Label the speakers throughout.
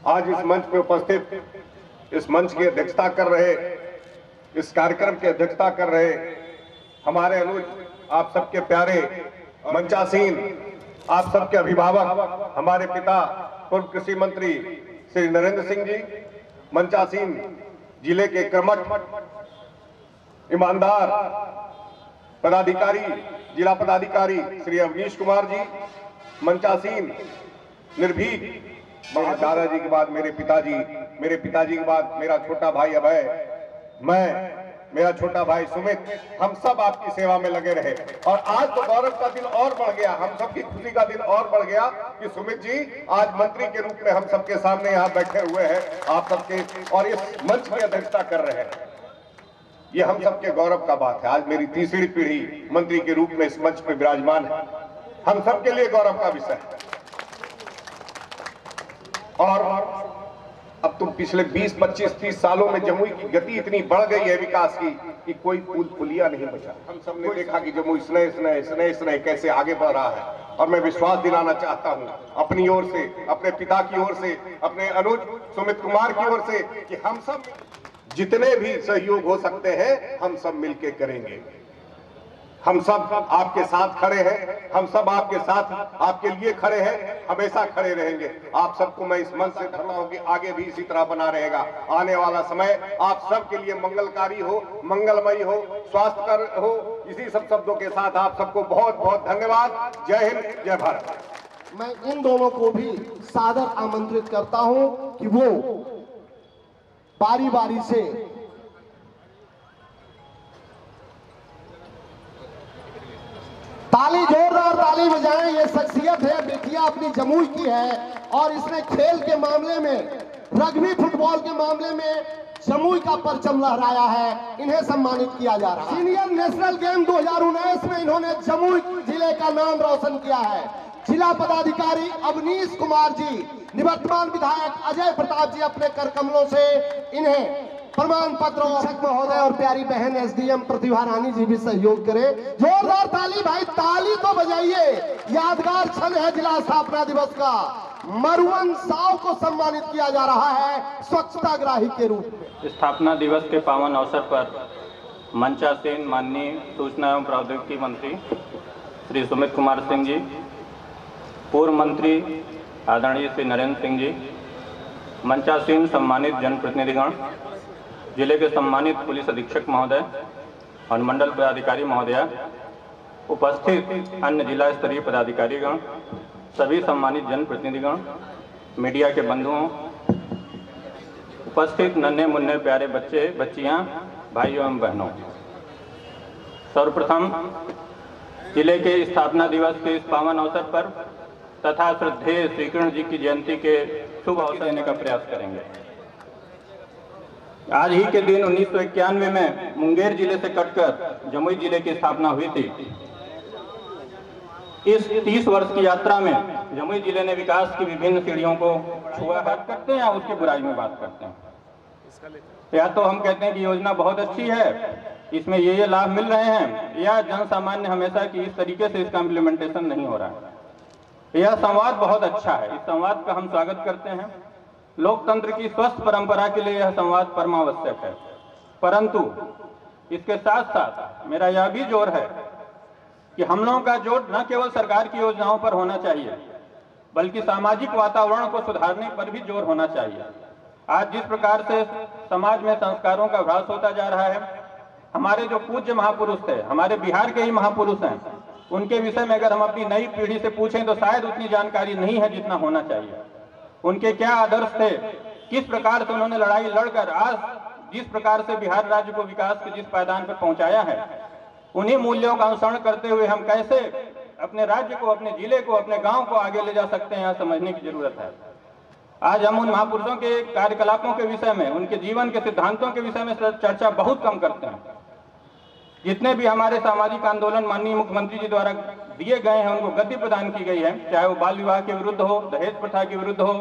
Speaker 1: आज इस मंच पे उपस्थित, इस मंच की अध्यक्षता कर रहे, इस कार्यक्रम की अध्यक्षता कर रहे हमारे अनुज, आप सबके प्यारे मंचासीन, आप सबके अभिभावक, हमारे पिता पूर्व कृषि मंत्री श्री नरेंद्र सिंह जी, मंचासीन जिले के कर्मठ ईमानदार पदाधिकारी, जिला पदाधिकारी श्री अवनीश कुमार जी, मंचासीन निर्भीक, मेरे दादाजी के बाद मेरे पिताजी के बाद मेरा छोटा भाई अभय, मैं, मेरा छोटा भाई सुमित, हम सब आपकी सेवा में लगे रहे। और आज तो गौरव का दिन और बढ़ गया, हम सबकी खुशी का दिन और बढ़ गया कि सुमित जी आज मंत्री के रूप में हम सबके सामने यहाँ बैठे हुए हैं, आप सबके, और इस मंच की अध्यक्षता कर रहे हैं। ये हम सबके गौरव का बात है। आज मेरी तीसरी पीढ़ी मंत्री के रूप में इस मंच पर विराजमान है, हम सबके लिए गौरव का विषय है। और अब तुम पिछले 20, 25, 30 सालों में जमुई की गति इतनी बढ़ गई है विकास की कि कोई पुल पुलिया नहीं बचा। हम सबने देखा कि जमुई स्नेह कैसे आगे बढ़ रहा है। और मैं विश्वास दिलाना चाहता हूं अपनी ओर से, अपने पिता की ओर से, अपने अनुज सुमित कुमार की ओर से कि हम सब जितने भी सहयोग हो सकते हैं हम सब मिलकर करेंगे। हम सब आपके साथ खड़े हैं, हम सब आपके साथ, आपके लिए खड़े हैं, हमेशा खड़े रहेंगे। आप सबको मैं इस मंच से कहता हूं कि आगे भी इसी तरह बना रहेगा। आने वाला समय आप सबके लिए मंगलकारी हो, मंगलमयी हो, स्वास्थ्यकर हो। इसी सब शब्दों के साथ आप सबको बहुत बहुत धन्यवाद। जय हिंद, जय भारत।
Speaker 2: मैं इन दोनों को भी सादर आमंत्रित करता हूं कि वो बारी बारी से ताली, जोरदार ताली बजाएं। ये शख्सियत है, बेटिया अपनी जमुई की है और इसने खेल के मामले में, रग्बी फुटबॉल के मामले में जमुई का परचम लहराया है। इन्हें सम्मानित किया जा रहा है। सीनियर नेशनल गेम 2019 में इन्होंने जमुई जिले का नाम रोशन किया है। जिला पदाधिकारी अवनीश कुमार जी, निवर्तमान विधायक अजय प्रताप जी अपने कर कमलों से इन्हें प्रमाण पत्र, शिक्षक महोदय और प्यारी बहन एसडीएम प्रतिभा रानी जी भी सहयोग करें। जोरदार ताली भाई, ताली तो बजाइए। यादगार क्षण है जिला स्थापना दिवस का। मरुवन साव को सम्मानित किया जा रहा है स्वच्छताग्राही के रूप में।
Speaker 3: स्थापना दिवस के पावन अवसर पर मंचासीन माननीय सूचना एवं प्रौद्योगिकी मंत्री श्री सुमित कुमार सिंह जी, पूर्व मंत्री आदरणीय श्री नरेंद्र सिंह जी, मंचासीन सम्मानित जनप्रतिनिधिगण, जिले के सम्मानित पुलिस अधीक्षक महोदय और मंडल पदाधिकारी महोदया, उपस्थित अन्य जिला स्तरीय पदाधिकारीगण, सभी सम्मानित जनप्रतिनिधिगण, मीडिया के बंधुओं, उपस्थित नन्हे मुन्ने प्यारे बच्चे बच्चियां, भाइयों एवं बहनों, सर्वप्रथम जिले के स्थापना दिवस के इस पावन अवसर पर तथा श्रद्धेय श्री कृष्ण जी की जयंती के शुभ अवसर देने का प्रयास करेंगे। आज ही के दिन 1991 में मुंगेर जिले से कटकर जमुई जिले की स्थापना हुई थी। इस 30 वर्ष की यात्रा में जमुई जिले ने विकास की विभिन्न सीढ़ियों को छुआ। बात करते हैं या उसकी बुराई में बात करते हैं, या तो हम कहते हैं कि योजना बहुत अच्छी है, इसमें ये लाभ मिल रहे हैं, या जन सामान्य हमेशा कि इस तरीके से इसका इम्प्लीमेंटेशन नहीं हो रहा है। यह संवाद बहुत अच्छा है, इस संवाद का हम स्वागत करते हैं। लोकतंत्र की स्वस्थ परंपरा के लिए यह संवाद परमावश्यक है। परंतु इसके साथ साथ मेरा यह भी जोर है कि हम लोगों का जोर न केवल सरकार की योजनाओं पर होना चाहिए, बल्कि सामाजिक वातावरण को सुधारने पर भी जोर होना चाहिए। आज जिस प्रकार से समाज में संस्कारों का ह्रास होता जा रहा है, हमारे जो पूज्य महापुरुष थे, हमारे बिहार के ही महापुरुष हैं, उनके विषय में अगर हम अपनी नई पीढ़ी से पूछें तो शायद उतनी जानकारी नहीं है जितना होना चाहिए। उनके क्या आदर्श थे, किस प्रकार से उन्होंने लड़ाई लड़कर आज जिस प्रकार से बिहार राज्य को विकास के जिस पायदान पर पहुंचाया है, उन्हीं मूल्यों का अनुसरण करते हुए हम कैसे अपने राज्य को, अपने जिले को, अपने गांव को आगे ले जा सकते हैं, यह समझने की जरूरत है। आज हम उन महापुरुषों के कार्यकलापों के विषय में, उनके जीवन के सिद्धांतों के विषय में चर्चा बहुत कम करते हैं। जितने भी हमारे सामाजिक आंदोलन माननीय मुख्यमंत्री जी द्वारा दिए गए हैं, उनको गति प्रदान की गई है, चाहे वो बाल विवाह के विरुद्ध हो, दहेज प्रथा के विरुद्ध हो,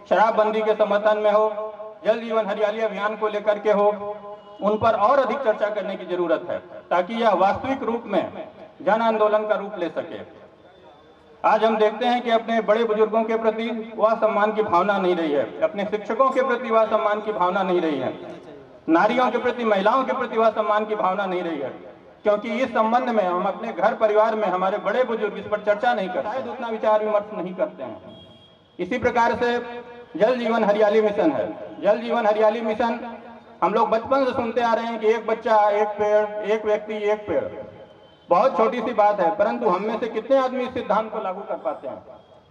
Speaker 3: शराबबंदी के समर्थन में हो, जल जीवन हरियाली अभियान को लेकर के हो, उन पर और अधिक चर्चा करने की जरूरत है ताकि यह वास्तविक रूप में जन आंदोलन का रूप ले सके। आज हम देखते हैं कि अपने बड़े बुजुर्गों के प्रति वह सम्मान की भावना नहीं रही है, अपने शिक्षकों के प्रति वह सम्मान की भावना नहीं रही है, नारियों के प्रति, महिलाओं के प्रति वह सम्मान की भावना नहीं रही है। क्योंकि इस संबंध में हम अपने घर परिवार में हमारे बड़े बुजुर्ग इस पर चर्चा नहीं करते, शायद उतना विचार विमर्श नहीं करते हैं। इसी प्रकार से जल जीवन हरियाली मिशन है। जल जीवन हरियाली मिशन हम लोग बचपन से सुनते आ रहे हैं कि एक बच्चा एक पेड़, एक व्यक्ति एक पेड़। बहुत छोटी सी बात है, परंतु हम में से कितने आदमी इस सिद्धांत को लागू कर पाते हैं?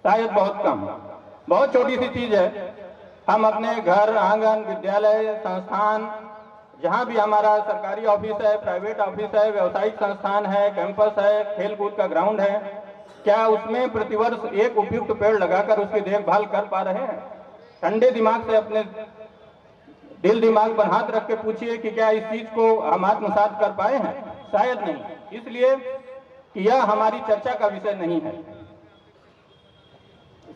Speaker 3: शायद बहुत कम। बहुत छोटी सी चीज है। हम अपने घर, आंगन, विद्यालय, संस्थान, जहाँ भी हमारा सरकारी ऑफिस है, प्राइवेट ऑफिस है, व्यावसायिक संस्थान है, कैंपस है, खेल कूद का ग्राउंड है, क्या उसमें प्रतिवर्ष एक उपयुक्त पेड़ लगाकर उसकी देखभाल कर पा रहे हैं? ठंडे दिमाग से अपने दिल दिमाग पर हाथ रख के पूछिए कि क्या इस चीज को हम आत्मसात कर पाए हैं? शायद नहीं। इसलिए कि यह हमारी चर्चा का विषय नहीं है।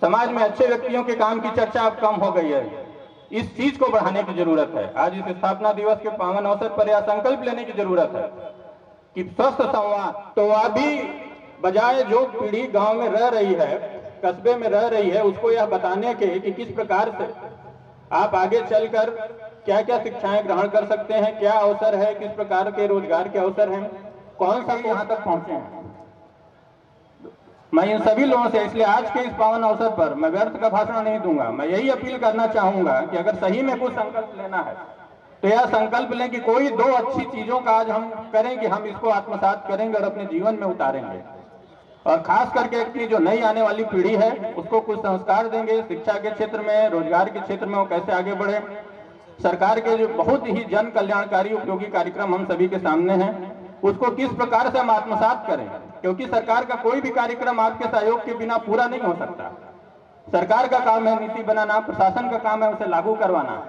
Speaker 3: समाज में अच्छे व्यक्तियों के काम की चर्चा अब कम हो गई है। इस चीज को बढ़ाने की जरूरत है। आज इस स्थापना दिवस के पावन अवसर पर यह संकल्प लेने की जरूरत है कि स्वस्थ संवाद तो अभी बजाय जो पीढ़ी गांव में रह रही है, कस्बे में रह रही है, उसको यह बताने के कि किस प्रकार से आप आगे चलकर क्या क्या शिक्षाएं ग्रहण कर सकते हैं, क्या अवसर है, किस प्रकार के रोजगार के अवसर हैं, कौन सा यहाँ तक पहुंचे हैं। मैं इन सभी लोगों से, इसलिए आज के इस पावन अवसर पर मैं व्यर्थ का भाषण नहीं दूंगा। मैं यही अपील करना चाहूंगा कि अगर सही में कुछ संकल्प लेना है तो यह संकल्प लें कि कोई दो अच्छी चीजों का आज हम करें कि हम इसको आत्मसात करेंगे और अपने जीवन में उतारेंगे। और खास करके अपनी जो नई आने वाली पीढ़ी है उसको कुछ संस्कार देंगे, शिक्षा के क्षेत्र में, रोजगार के क्षेत्र में वो कैसे आगे बढ़े। सरकार के जो बहुत ही जन कल्याणकारी उपयोगी कार्यक्रम हम सभी के सामने हैं, उसको किस प्रकार से हम आत्मसात करें, क्योंकि सरकार का कोई भी कार्यक्रम आपके सहयोग के बिना पूरा नहीं हो सकता। सरकार का काम है नीति बनाना, प्रशासन का काम है उसे लागू करवाना,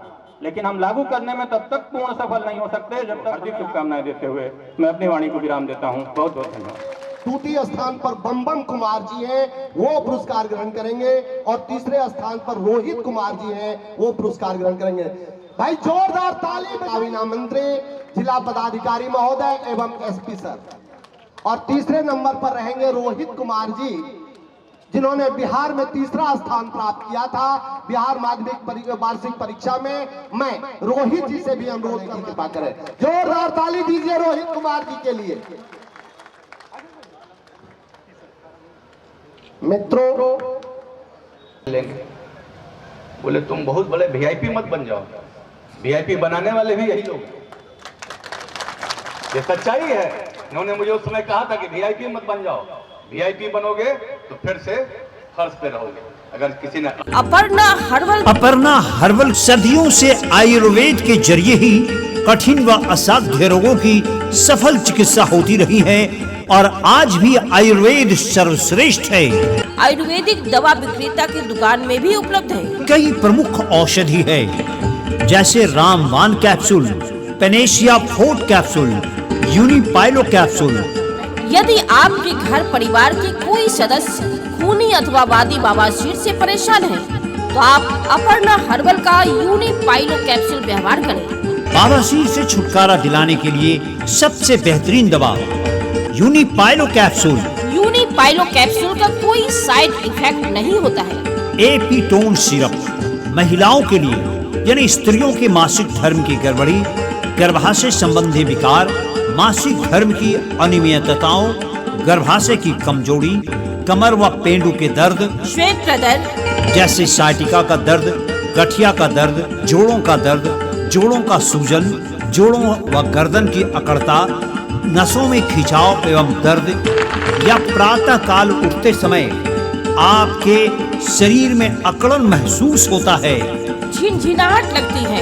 Speaker 3: लेकिन हम लागू करने में तब तक पूर्ण सफल नहीं हो सकते जब तक। हार्दिक शुभकामनाएं देते हुए मैं अपनी वाणी को विराम देता हूँ। बहुत बहुत धन्यवाद।
Speaker 2: द्वितीय स्थान पर बम कुमार जी हैं, वो पुरस्कार ग्रहण करेंगे, और तीसरे स्थान पर रोहित कुमार जी हैं, वो पुरस्कार ग्रहण करेंगे। भाई जोरदार ताली। काबीना मंत्री, जिला पदाधिकारी महोदय एवं एसपी सर। और तीसरे नंबर पर रहेंगे रोहित कुमार जी, जिन्होंने बिहार में तीसरा स्थान प्राप्त किया था बिहार माध्यमिक वार्षिक परीक्षा में। मैं रोहित जी से भी अनुरोध की कृपा करें, जोरदार ताली दीजिए रोहित कुमार जी के लिए। मित्रों,
Speaker 4: बोले तुम बहुत बड़े वीआईपी मत बन जाओ। वीआईपी बनाने वाले भी यही लोग, ये सच्चाई है। इन्होंने मुझे उस समय कहा था कि वीआईपी मत बन जाओ, वीआईपी बनोगे तो फिर से फर्श पे रहोगे। अगर किसी ने
Speaker 5: अपर्णा हर्बल सदियों से आयुर्वेद के जरिए ही कठिन व असाध्य रोगों की सफल चिकित्सा होती रही है और आज भी आयुर्वेद सर्वश्रेष्ठ है।
Speaker 6: आयुर्वेदिक दवा विक्रेता की दुकान में भी उपलब्ध है।
Speaker 5: कई प्रमुख औषधि है, जैसे रामबाण कैप्सूल, पेनेशिया फोर्ट कैप्सूल, यूनिपाइलो कैप्सूल।
Speaker 6: यदि आपके घर परिवार के कोई सदस्य खूनी अथवा वादी बवासीर से परेशान है, तो आप अपर्णा हर्बल का यूनिपाइलो कैप्सूल व्यवहार करें।
Speaker 5: बवासीर से छुटकारा दिलाने के लिए सबसे बेहतरीन दवा यूनिपाइलो कैप्सूल।
Speaker 6: यूनिपाइलो कैप्सूल का कोई साइड इफेक्ट नहीं होता है।
Speaker 5: एपीटोन सिरप महिलाओं के लिए, यानी स्त्रियों के मासिक धर्म की गड़बड़ी, गर्भाशय संबंधी विकार, मासिक धर्म की अनियमितताओं, गर्भाशय की कमजोरी, कमर व पेंडू के दर्द,
Speaker 6: श्वेत प्रदर्द
Speaker 5: जैसे साइटिका का दर्द, गठिया का दर्द, जोड़ों का दर्द, जोड़ों का सूजन, जोड़ों व गर्दन की अकड़ता, नसों में खिंचाव एवं दर्द, या प्रातः काल उठते समय आपके शरीर में अकड़न महसूस होता है,
Speaker 6: झिनझिनाहट लगती है,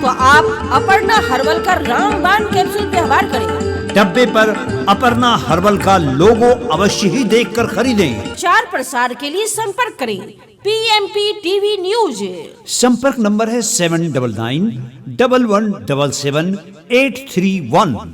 Speaker 6: तो आप अपर्णा हर्बल का रामबाण कैप्सूल व्यवहार करें।
Speaker 5: डब्बे पर अपर्णा हर्बल का लोगो अवश्य ही देखकर खरीदें।
Speaker 6: 4 प्रसार के लिए संपर्क करें पीएमपी टीवी न्यूज।
Speaker 5: संपर्क नंबर है 7991177831।